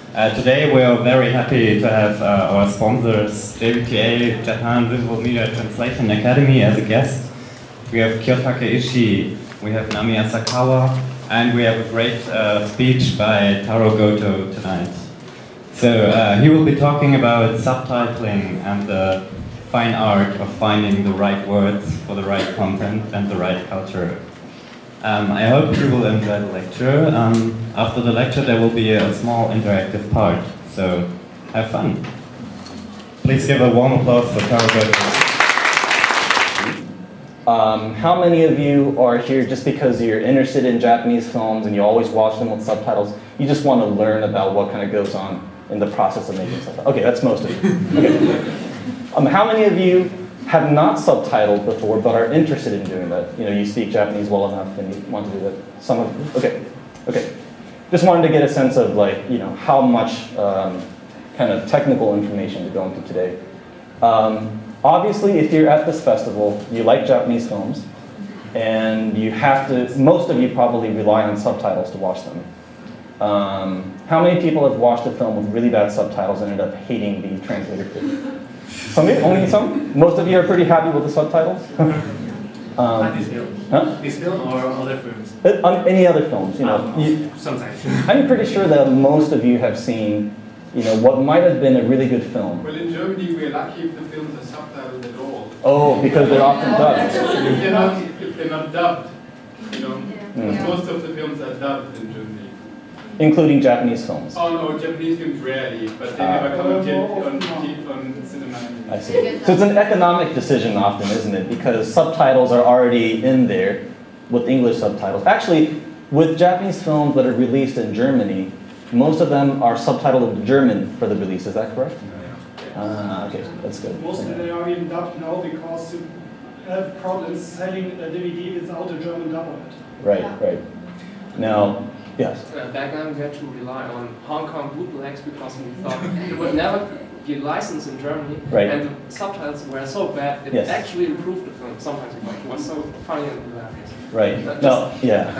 Today we are very happy to have our sponsors, JVTA, Japan Visual Media Translation Academy, as a guest. We have Kiyotake Ishii, we have Nami Asakawa, and we have a great speech by Taro Goto tonight. So he will be talking about subtitling and the fine art of finding the right words for the right content and the right culture. I hope you will enjoy the lecture. After the lecture there will be a small interactive part, so have fun. Please give a warm applause for Taro Goto. How many of you are here just because you're interested in Japanese films and you always watch them with subtitles? You just want to learn about what kind of goes on in the process of making subtitles? Okay, that's most of you. Okay. How many of you have not subtitled before but are interested in doing that? You know, you speak Japanese well enough and you want to do that. Some of you? Okay. Okay. Just wanted to get a sense of, like, you know, how much kind of technical information to go into today. Obviously, if you're at this festival, you like Japanese films, and you have to, most of you probably rely on subtitles to watch them. How many people have watched a film with really bad subtitles and ended up hating the translator? Some of you? Only some? Most of you are pretty happy with the subtitles? This film? Huh? This film or other films? Any other films, you know. Sometimes. I'm pretty sure that most of you have seen, you know, what might have been a really good film. Well, in Germany, we're lucky if the films are subtitled at all. Oh, because they're often dubbed. If they're not dubbed, you know, most of the films are dubbed in Germany. Including Japanese films. Oh no, Japanese films rarely, but they never come on cinema. I see. So it's an economic decision often, isn't it? Because subtitles are already in there with English subtitles. Actually, with Japanese films that are released in Germany, most of them are subtitled in German for the release. Is that correct? Okay, that's good. Most of them are even dubbed now because you have problems selling a DVD without a German dub on it. Right, right. Now, yes? Back then we had to rely on Hong Kong bootlegs because we thought it would never be licensed in Germany. Right. And the subtitles were so bad, it actually improved the film. Sometimes we thought it was so funny and hilarious. Right. No, yeah.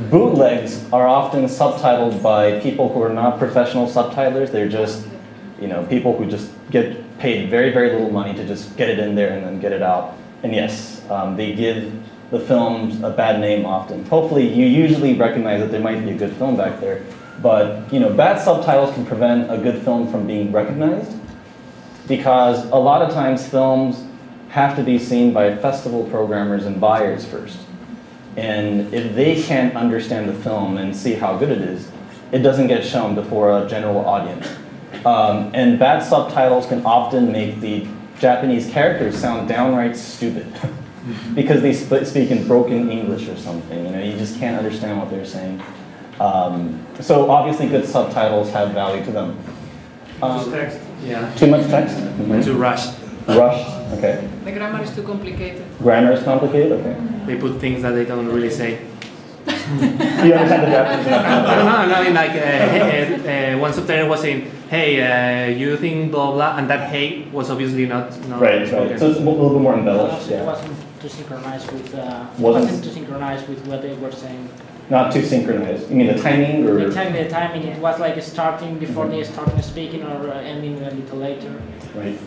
Bootlegs are often subtitled by people who are not professional subtitlers. They're just, you know, people who just get paid very, very little money to just get it in there and then get it out. And yes, they give the films a bad name often. Hopefully you usually recognize that there might be a good film back there. But, you know, bad subtitles can prevent a good film from being recognized, because a lot of times films have to be seen by festival programmers and buyers first. And if they can't understand the film and see how good it is, it doesn't get shown before a general audience. And bad subtitles can often make the Japanese characters sound downright stupid because they speak in broken English or something. You know, you just can't understand what they're saying. So obviously good subtitles have value to them. Too much text. Yeah. Too much text? Too rushed. Rushed, okay. The grammar is too complicated. Grammar is complicated, okay. They put things that they don't really say. You understand the Japanese? No, like one subtitle was saying, hey, you think blah blah, and that hey was obviously not right, right. So it's a little bit more embellished. It wasn't too synchronized with what they were saying. Not too synchronized. You mean the timing, or exactly the timing? It was like starting before they started speaking, or ending a little later. Right.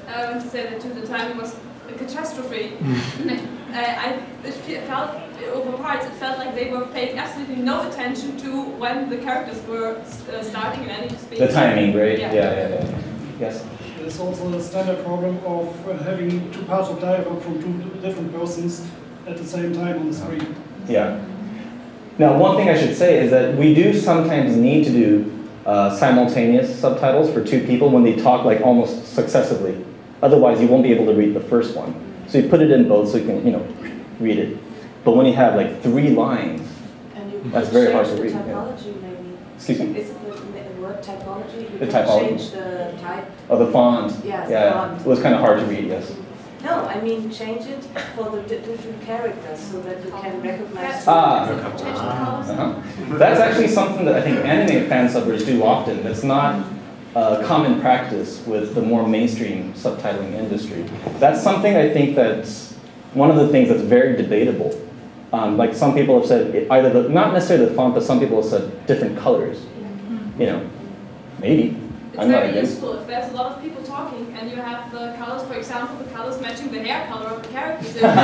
I want to say that too, the timing was a catastrophe. It felt, over parts, it felt like they were paying absolutely no attention to when the characters were starting and ending to speak. The timing, right? Yeah. Yes. There's also the standard problem of having two parts of dialogue from two different persons at the same time on the screen. Yeah. Now, one thing I should say is that we do sometimes need to do simultaneous subtitles for two people when they talk like almost successively. Otherwise, you won't be able to read the first one. So you put it in both so you can, you know, read it. But when you have like 3 lines, that's very hard to read. Typology, maybe. Excuse me? Is it the word typology? You The can typology. change the type. Oh, the font. Yes, yeah, the font. it was kind of hard to read. Yes. No, I mean change it for the different characters so that you can recognize. That's actually something that I think anime fan subbers do often. That's not common practice with the more mainstream subtitling industry. That's something I think that's one of the things that's very debatable. Like some people have said, either not necessarily the font, but some people have said different colors. maybe. It's I'm not very against. useful if there's a lot of people talking and you have the colors, for example, the colors matching the hair color of the characters. It's very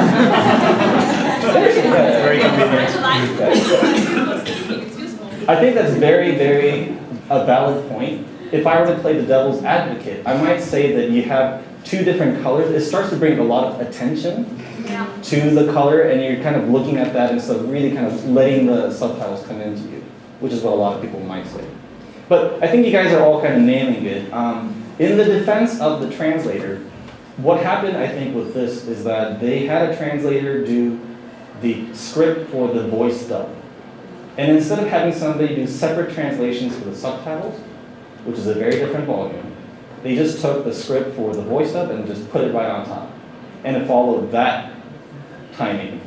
It's useful. I think that's very, very a valid point. If I were to play the devil's advocate, I might say that you have two different colors. It starts to bring a lot of attention to the color, and you're kind of looking at that instead of really kind of letting the subtitles come into you, which is what a lot of people might say. But I think you guys are all kind of nailing it. In the defense of the translator, what happened, I think, with this is that they had a translator do the script for the voice dub. And instead of having somebody do separate translations for the subtitles, which is a very different ballgame, they just took the script for the voice dub and just put it right on top. And it followed that timing.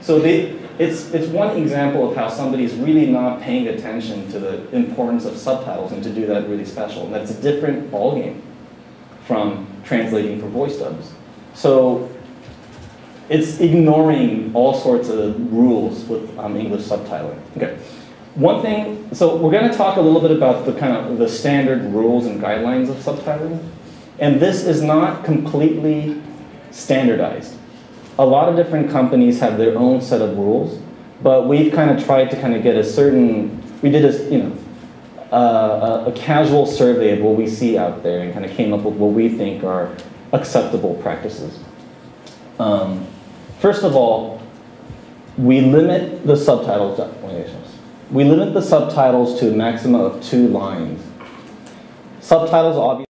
So it's one example of how somebody's really not paying attention to the importance of subtitles and to do that really special. And that's a different ballgame from translating for voice dubs. So it's ignoring all sorts of rules with English subtitling. Okay. One thing, so we're going to talk a little bit about the kind of the standard rules and guidelines of subtitling. And this is not completely standardized. A lot of different companies have their own set of rules, but we've kind of tried to kind of get a certain, we did a casual survey of what we see out there and kind of came up with what we think are acceptable practices. First of all, we limit the subtitles. We limit the subtitles to a maximum of 2 lines. Subtitles obviously